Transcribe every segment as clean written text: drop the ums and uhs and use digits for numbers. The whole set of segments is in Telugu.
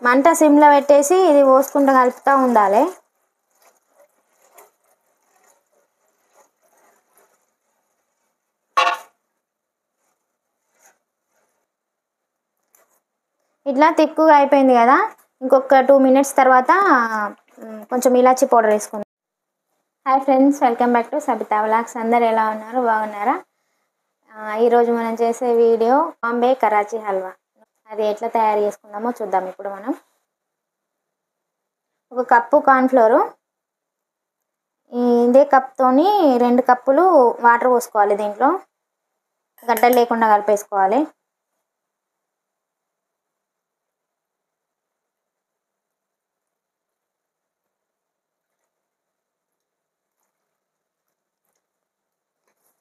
మంట సిమ్లో పెట్టేసి ఇది పోసుకుంటూ కలుపుతూ ఉండాలి. ఇట్లా తిక్కుగా అయిపోయింది కదా. ఇంకొక 2 మినిట్స్ తర్వాత కొంచెం ఇలాచీ పౌడర్ వేసుకుందాం. Hi friends, welcome back to Sabitha vlogs. అందరు ఎలా ఉన్నారు? బాగున్నారా? ఈరోజు మనం చేసే వీడియో బాంబే కరాచీ హల్వా. అది ఎట్లా తయారు చేసుకుందామో చూద్దాం. ఇప్పుడు మనం ఒక కప్పు కార్న్ఫ్లోరు, ఇదే కప్తోని 2 కప్పులు వాటర్ పోసుకోవాలి. దీంట్లో గడ్డలు లేకుండా కలిపేసుకోవాలి.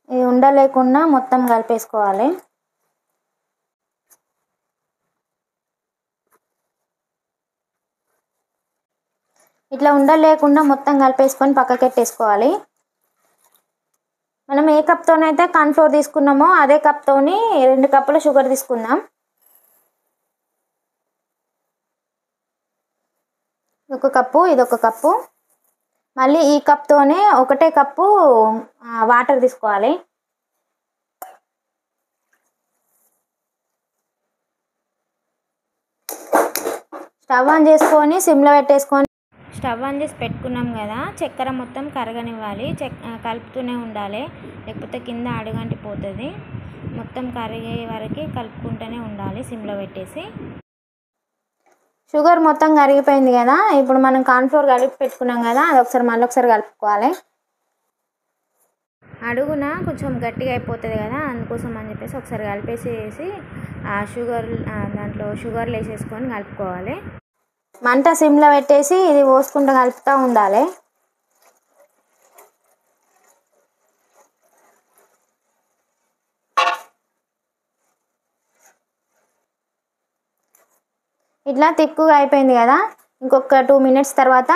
ఇది ఉండలేకుండా మొత్తం కలిపేసుకోవాలి. ఇట్లా ఉండలేకుండా మొత్తం కలిపేసుకొని పక్కకెట్టేసుకోవాలి. మనం ఏ కప్తోనైతే కార్న్ఫ్లోర్ తీసుకున్నామో అదే కప్తోని 2 కప్పుల షుగర్ తీసుకుందాం. ఒక కప్పు, ఇదొక కప్పు. మళ్ళీ ఈ కప్తోనే ఒకటే కప్పు వాటర్ తీసుకోవాలి. స్టవ్ ఆన్ చేసుకొని సిమ్లో పెట్టేసుకొని స్టవ్ ఆన్ చేసి పెట్టుకున్నాం కదా. చక్కెర మొత్తం కరగనివ్వాలి. కలుపుతూనే ఉండాలి, లేకపోతే కింద అడుగంటిపోతుంది. మొత్తం కరిగే వరకు కలుపుకుంటూనే ఉండాలి సిమ్లో పెట్టేసి. షుగర్ మొత్తం కరిగిపోయింది కదా. ఇప్పుడు మనం కార్న్ఫ్లోర్ కలిపి పెట్టుకున్నాం కదా, అది మళ్ళీ ఒకసారి కలుపుకోవాలి. అడుగున కొంచెం గట్టిగా అయిపోతుంది కదా, అందుకోసం అని చెప్పేసి ఒకసారి కలిపేసేసి దాంట్లో షుగర్లు వేసేసుకొని కలుపుకోవాలి. మంట సిమ్లో పెట్టేసి ఇది పోసుకుంటూ కలుపుతూ ఉండాలి. ఇట్లా తిక్కుగా అయిపోయింది కదా. ఇంకొక 2 మినిట్స్ తర్వాత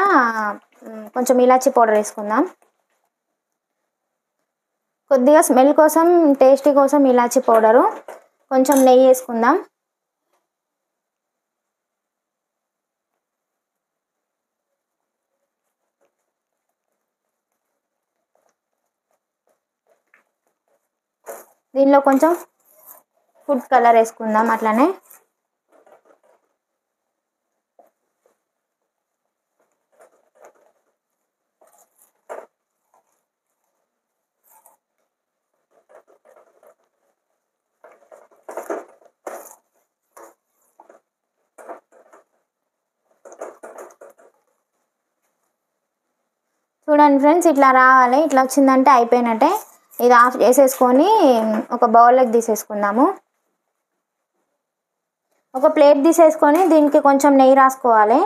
కొంచెం ఇలాచీ పౌడర్ వేసుకుందాం. కొద్దిగా స్మెల్ కోసం, టేస్టీ కోసం ఇలాచీ పౌడరు. కొంచెం నెయ్యి వేసుకుందాం. దీనిలో కొంచెం ఫుడ్ కలర్ వేసుకుందాం. అట్లనే చూడండి ఫ్రెండ్స్, ఇట్లా రావాలి. ఇట్లా వచ్చిందంటే అయిపోయినట్టే. ఇది ఆఫ్ చేసేసుకొని ఒక బౌల్లోకి తీసేసుకుందాము. ఒక ప్లేట్ తీసేసుకొని దీనికి కొంచెం నెయ్యి రాసుకోవాలి.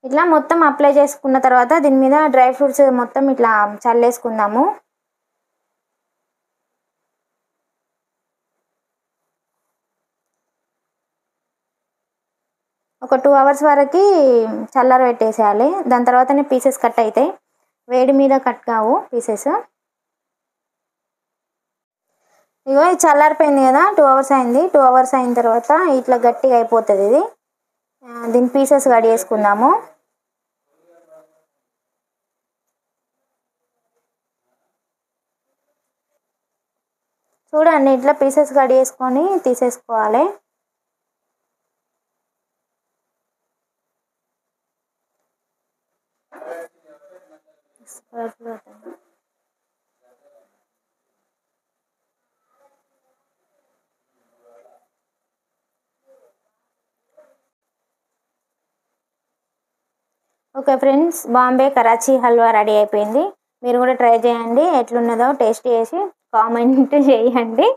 ఇట్లా మొత్తం అప్లై చేసుకున్న తర్వాత దీని మీద డ్రై ఫ్రూట్స్ మొత్తం ఇట్లా చల్లేసుకుందాము. ఒక 2 అవర్స్ వరకు చల్లార పెట్టేసేయాలి. దాని తర్వాతనే పీసెస్ కట్ అవుతాయి. వేడి మీద కట్ కావు పీసెస్. ఇగో ఇది చల్లారిపోయింది కదా. 2 అవర్స్ అయింది. 2 అవర్స్ అయిన తర్వాత ఇట్లా గట్టిగా అయిపోతుంది. ఇది దీని పీసెస్ కడిగేసుకుందాము. చూడండి, ఇట్లా పీసెస్ కడిగేసుకొని తీసేసుకోవాలి. Okay friends, Bombay Karachi halwa ready అయిపోయింది. మీరు కూడా ట్రై చేయండి. ఎట్లున్నదో టేస్ట్ చేసి కామెంట్ చేయండి.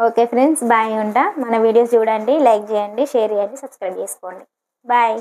Okay friends, bye. ఉంటా. మన వీడియోస్ చూడండి, లైక్ చేయండి, షేర్ చేయండి, సబ్స్క్రైబ్ చేసుకోండి. బాయ్.